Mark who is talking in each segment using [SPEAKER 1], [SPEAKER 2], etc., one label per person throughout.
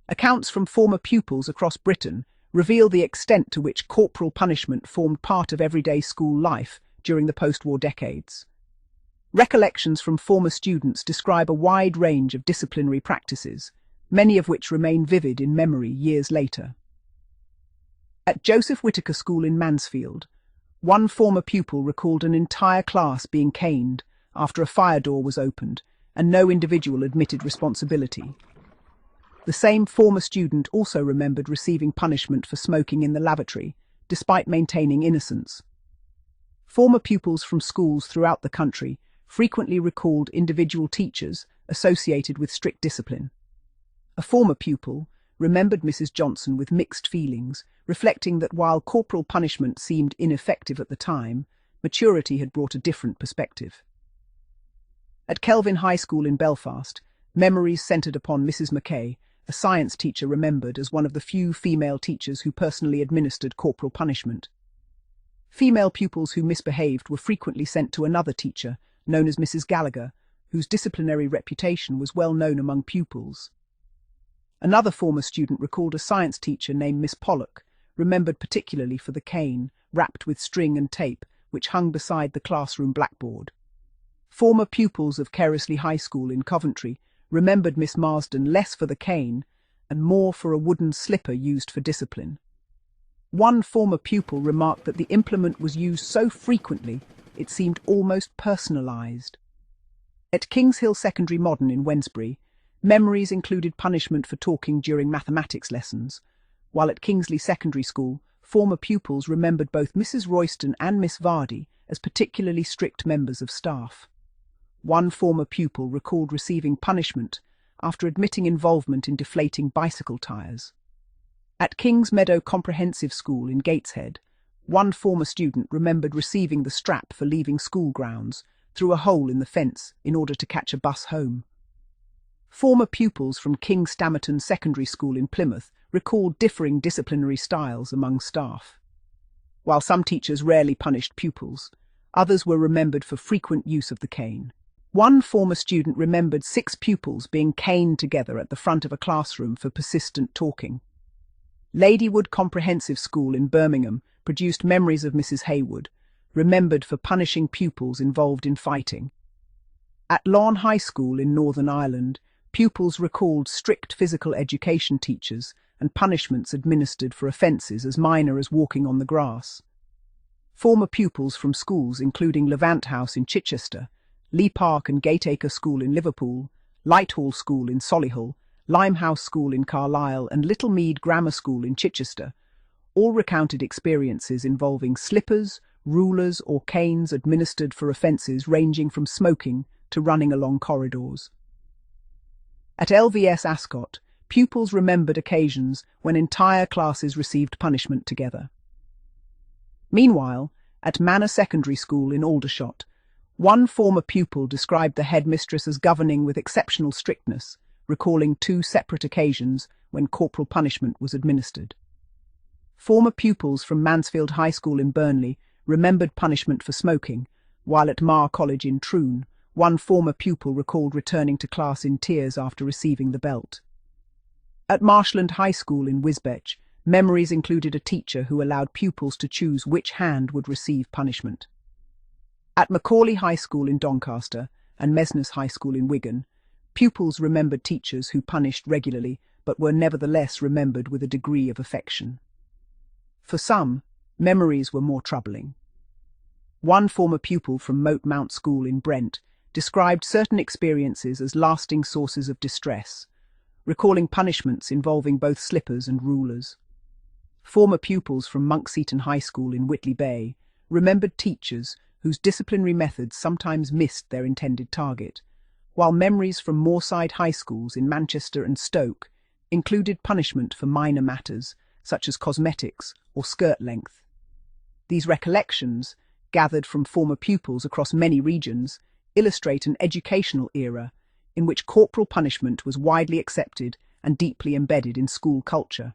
[SPEAKER 1] Accounts from former pupils across Britain reveal the extent to which corporal punishment formed part of everyday school life during the post-war decades. Recollections from former students describe a wide range of disciplinary practices, many of which remain vivid in memory years later. At Joseph Whitaker School in Mansfield, one former pupil recalled an entire class being caned after a fire door was opened and no individual admitted responsibility. The same former student also remembered receiving punishment for smoking in the lavatory, despite maintaining innocence. Former pupils from schools throughout the country frequently recalled individual teachers associated with strict discipline. A former pupil remembered Mrs. Johnson with mixed feelings, reflecting that while corporal punishment seemed ineffective at the time, maturity had brought a different perspective. At Kelvin High School in Belfast, memories centred upon Mrs. Mackay, a science teacher remembered as one of the few female teachers who personally administered corporal punishment. Female pupils who misbehaved were frequently sent to another teacher, known as Mrs. Gallagher, whose disciplinary reputation was well known among pupils. Another former student recalled a science teacher named Miss Pollock, remembered particularly for the cane, wrapped with string and tape, which hung beside the classroom blackboard. Former pupils of Keresley High School in Coventry remembered Miss Marsden less for the cane and more for a wooden slipper used for discipline. One former pupil remarked that the implement was used so frequently it seemed almost personalised. At Kings Hill Secondary Modern in Wednesbury, memories included punishment for talking during mathematics lessons, while at Kingsley Secondary School, former pupils remembered both Mrs. Royston and Miss Vardy as particularly strict members of staff. One former pupil recalled receiving punishment after admitting involvement in deflating bicycle tyres. At Kings Meadow Comprehensive School in Gateshead, one former student remembered receiving the strap for leaving school grounds through a hole in the fence in order to catch a bus home. Former pupils from King Stamerton Secondary School in Plymouth recalled differing disciplinary styles among staff. While some teachers rarely punished pupils, others were remembered for frequent use of the cane. One former student remembered 6 pupils being caned together at the front of a classroom for persistent talking. Ladywood Comprehensive School in Birmingham produced memories of Mrs. Haywood, remembered for punishing pupils involved in fighting. At Laugharne High School in Northern Ireland, pupils recalled strict physical education teachers and punishments administered for offences as minor as walking on the grass. Former pupils from schools including Levant House in Chichester, Lee Park and Gateacre School in Liverpool, Lighthall School in Solihull, Limehouse School in Carlisle and Little Mead Grammar School in Chichester all recounted experiences involving slippers, rulers or canes administered for offences ranging from smoking to running along corridors. At LVS Ascot, pupils remembered occasions when entire classes received punishment together. Meanwhile, at Manor Secondary School in Aldershot, one former pupil described the headmistress as governing with exceptional strictness, recalling 2 separate occasions when corporal punishment was administered. Former pupils from Mansfield High School in Burnley remembered punishment for smoking, while at Marr College in Troon, one former pupil recalled returning to class in tears after receiving the belt. At Marshland High School in Wisbech, memories included a teacher who allowed pupils to choose which hand would receive punishment. At Macaulay High School in Doncaster and Mesnes High School in Wigan, pupils remembered teachers who punished regularly but were nevertheless remembered with a degree of affection. For some, memories were more troubling. One former pupil from Moat Mount School in Brent described certain experiences as lasting sources of distress, recalling punishments involving both slippers and rulers. Former pupils from Monk Seaton High School in Whitley Bay remembered teachers whose disciplinary methods sometimes missed their intended target, while memories from Moorside High Schools in Manchester and Stoke included punishment for minor matters such as cosmetics or skirt length. These recollections, gathered from former pupils across many regions, illustrate an educational era in which corporal punishment was widely accepted and deeply embedded in school culture.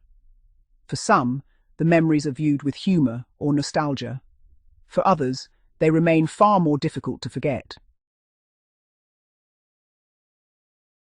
[SPEAKER 1] For some, the memories are viewed with humour or nostalgia. For others, they remain far more difficult to forget.